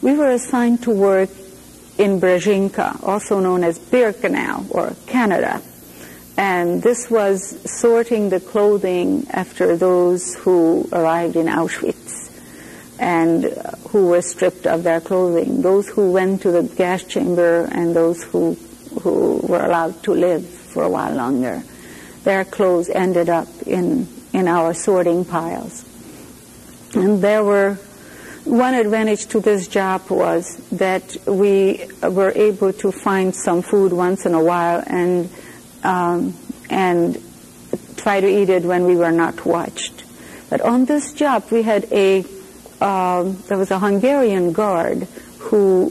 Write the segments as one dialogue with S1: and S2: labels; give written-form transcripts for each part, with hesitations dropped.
S1: we were assigned to work in Brzezinka, also known as Birkenau, or Canada. And this was sorting the clothing after those who arrived in Auschwitz and who were stripped of their clothing, those who went to the gas chamber and those who were allowed to live for a while longer. Their clothes ended up in our sorting piles. And there were, one advantage to this job was that we were able to find some food once in a while and try to eat it when we were not watched. But on this job, we had there was a Hungarian guard who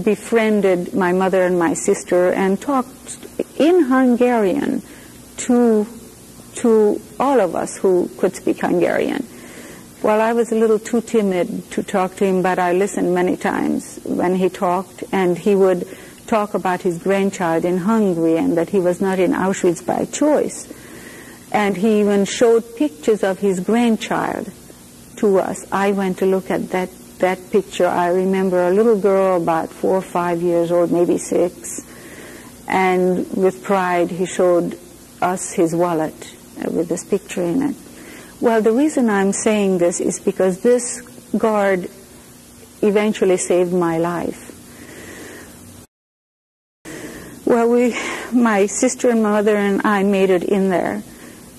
S1: befriended my mother and my sister and talked in Hungarian to all of us who could speak Hungarian. Well, I was a little too timid to talk to him, but I listened many times when he talked, and he would talk about his grandchild in Hungary and that he was not in Auschwitz by choice. And he even showed pictures of his grandchild to us. I went to look at that picture. I remember a little girl about 4 or 5 years old, maybe 6, and with pride he showed us his wallet with this picture in it. Well, the reason I'm saying this is because this guard eventually saved my life. Well, my sister and mother and I made it in there,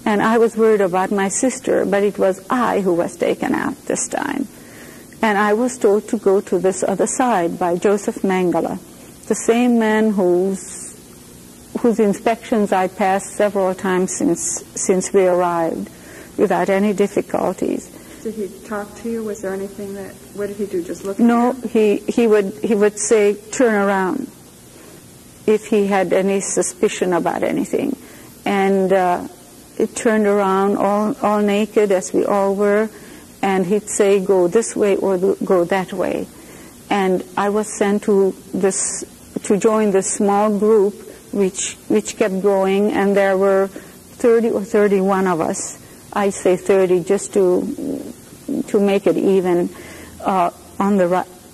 S1: and I was worried about my sister, but it was I who was taken out this time. And I was told to go to this other side by Joseph Mengele, the same man whose inspections I passed several times since we arrived, without any difficulties.
S2: Did he talk to you? Was there anything what did he do, just look at
S1: you? No,
S2: he
S1: would say, turn around, if he had any suspicion about anything. And it turned around all naked, as we all were, and he'd say, go this way or go that way. And I was sent to join this small group, which kept growing, and there were 30 or 31 of us. I say 30 just to make it even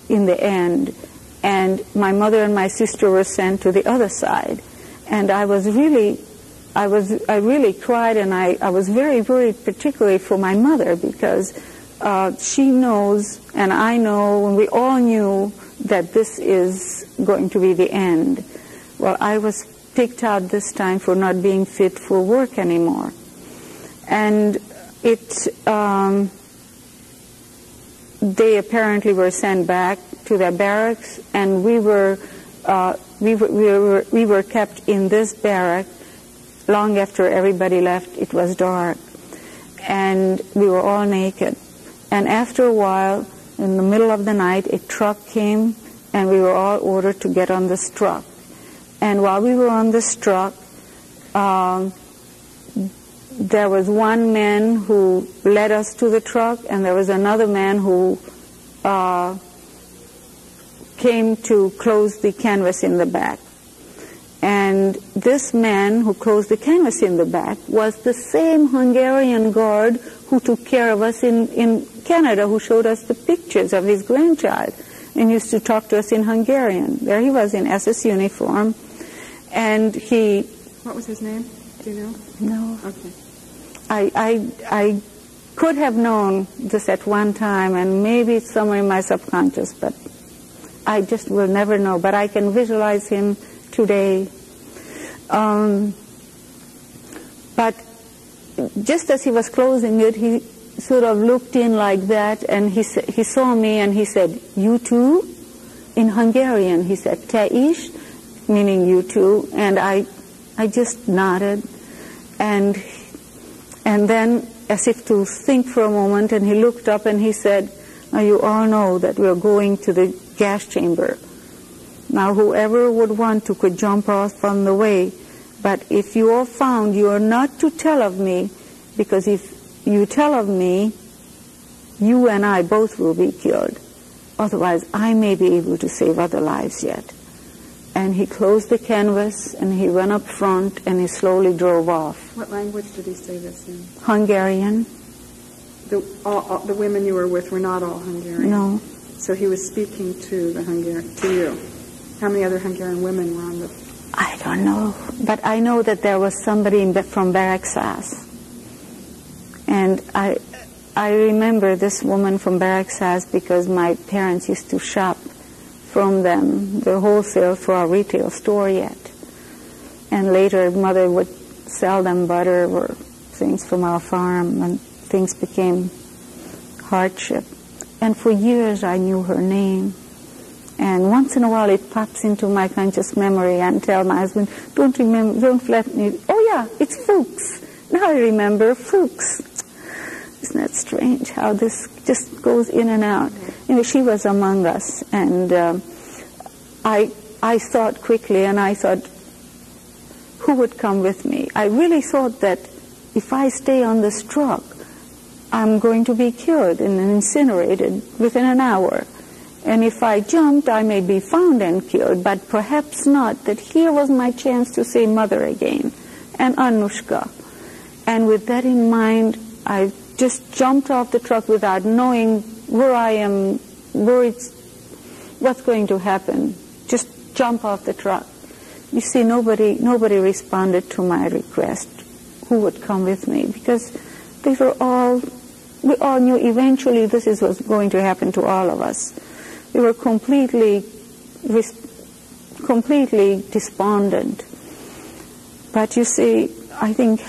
S1: in the end. And my mother and my sister were sent to the other side. And I really cried, and I was very worried, particularly for my mother, because she knows, and I know, and we all knew that this is going to be the end. Well, I was picked out this time for not being fit for work anymore. And they apparently were sent back to their barracks, and we were kept in this barrack long after everybody left. It was dark, and we were all naked. And after a while, in the middle of the night, a truck came, and we were all ordered to get on this truck. And while we were on this truck, there was one man who led us to the truck, and there was another man who came to close the canvas in the back. And this man who closed the canvas in the back was the same Hungarian guard who took care of us in Canada, who showed us the pictures of his grandchild and used to talk to us in Hungarian. There he was in SS uniform, and he...
S2: What was his name? Do you know?
S1: No.
S2: Okay.
S1: I could have known this at one time, and maybe it's somewhere in my subconscious, but I just will never know. But I can visualize him today. But just as he was closing it, he sort of looked in like that, and he saw me, and he said, "You too?" In Hungarian, he said, "Te is," meaning you too, and I just nodded, and then, as if to think for a moment, and he looked up and he said, "Now you all know that we're going to the gas chamber. Now whoever would want to could jump off on the way, but if you are found, you are not to tell of me, because if you tell of me, you and I both will be killed. Otherwise, I may be able to save other lives yet." And he closed the canvas, and he went up front, and he slowly drove off.
S2: What language did he say this in?
S1: Hungarian.
S2: The women you were with were not all Hungarian?
S1: No.
S2: So he was speaking to to you. How many other Hungarian women were on the...
S1: I don't know, but I know that there was somebody from Baraksas. And I remember this woman from Baraksas because my parents used to shop from them, the wholesale for our retail store yet. And later mother would sell them butter or things from our farm, and things became hardship. And for years I knew her name. And once in a while it pops into my conscious memory and tell my husband, don't let me, oh yeah, it's Fuchs. Now I remember Fuchs. Isn't that strange how this just goes in and out? You know, she was among us, and I thought quickly, and I thought, who would come with me? I really thought that if I stay on this truck, I'm going to be killed and incinerated within an hour. And if I jumped, I may be found and killed, but perhaps not, that here was my chance to say mother again, and Annushka. And with that in mind, I just jumped off the truck without knowing where I am, what's going to happen. Just jump off the truck. You see, nobody responded to my request, who would come with me, because we all knew eventually this is what's going to happen to all of us. We were completely despondent. But you see, I think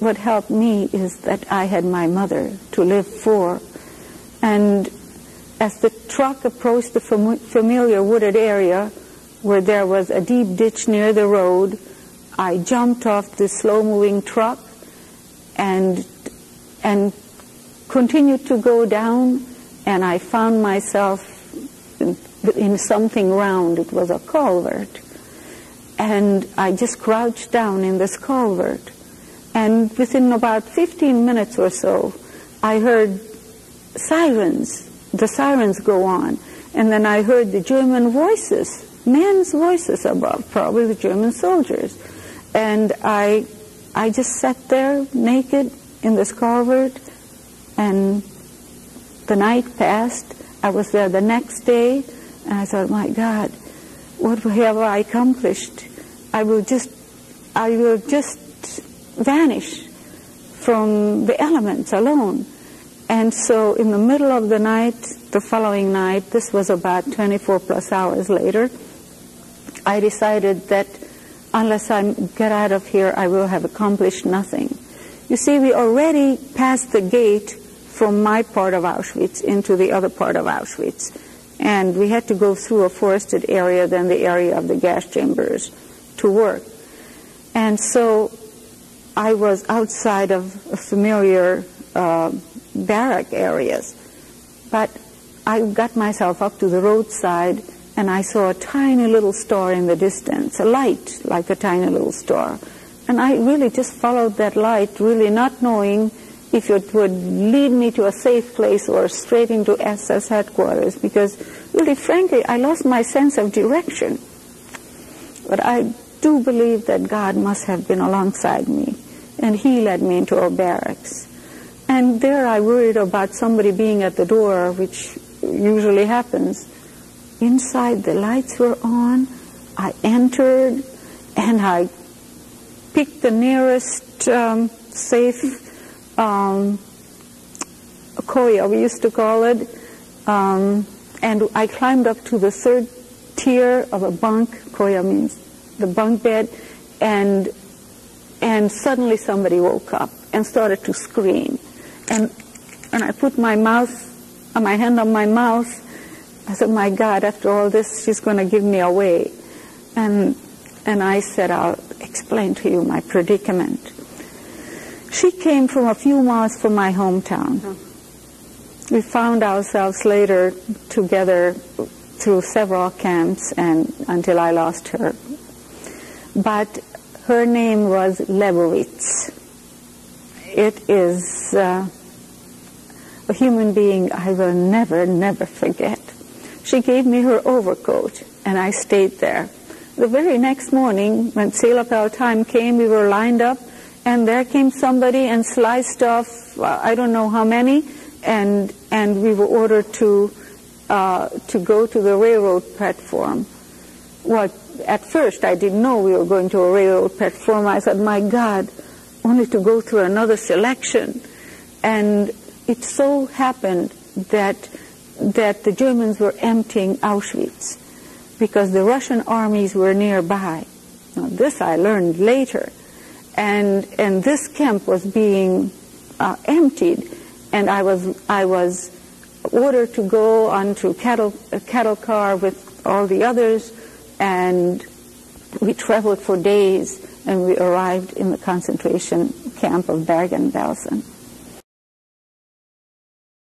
S1: what helped me is that I had my mother to live for. And as the truck approached the familiar wooded area where there was a deep ditch near the road, I jumped off the slow-moving truck and continued to go down, and I found myself in something round. It was a culvert. And I just crouched down in this culvert. And within about 15 minutes or so, I heard sirens. The sirens go on. And then I heard the German voices, men's voices above, probably the German soldiers. And I just sat there naked in this culvert, and the night passed. I was there the next day, and I thought, my God, what have I accomplished? I will just vanish from the elements alone. And so in the middle of the night, the following night, this was about 24 plus hours later, I decided that unless I get out of here, I will have accomplished nothing. You see, we already passed the gate from my part of Auschwitz into the other part of Auschwitz. And we had to go through a forested area, then the area of the gas chambers to work. And so I was outside of familiar barrack areas. But I got myself up to the roadside, and I saw a tiny little star in the distance, a light like a tiny little star. And I really just followed that light, really not knowing if it would lead me to a safe place or straight into SS headquarters, because really, frankly, I lost my sense of direction. But I do believe that God must have been alongside me, and He led me into a barracks. And there I worried about somebody being at the door, which usually happens. Inside, the lights were on. I entered, and I picked the nearest safe koya, we used to call it, and I climbed up to the third tier of a bunk. Koya means the bunk bed, and suddenly somebody woke up and started to scream, and I put my hand on my mouth. I said, my God, after all this, she's going to give me away. And I said, I'll explain to you my predicament. She came from a few miles from my hometown. We found ourselves later together through several camps and until I lost her. But her name was Lebowitz. It is a human being I will never, never forget. She gave me her overcoat, and I stayed there. The very next morning, when Sale-Appel time came, we were lined up, and there came somebody and sliced off, I don't know how many, and we were ordered to to go to the railroad platform. Well, at first I didn't know we were going to a railroad platform. I said, my God, only to go through another selection. And it so happened that the Germans were emptying Auschwitz because the Russian armies were nearby. Now, this I learned later. And this camp was being emptied, and I was ordered to go onto a cattle car with all the others, and we traveled for days, and we arrived in the concentration camp of Bergen-Belsen.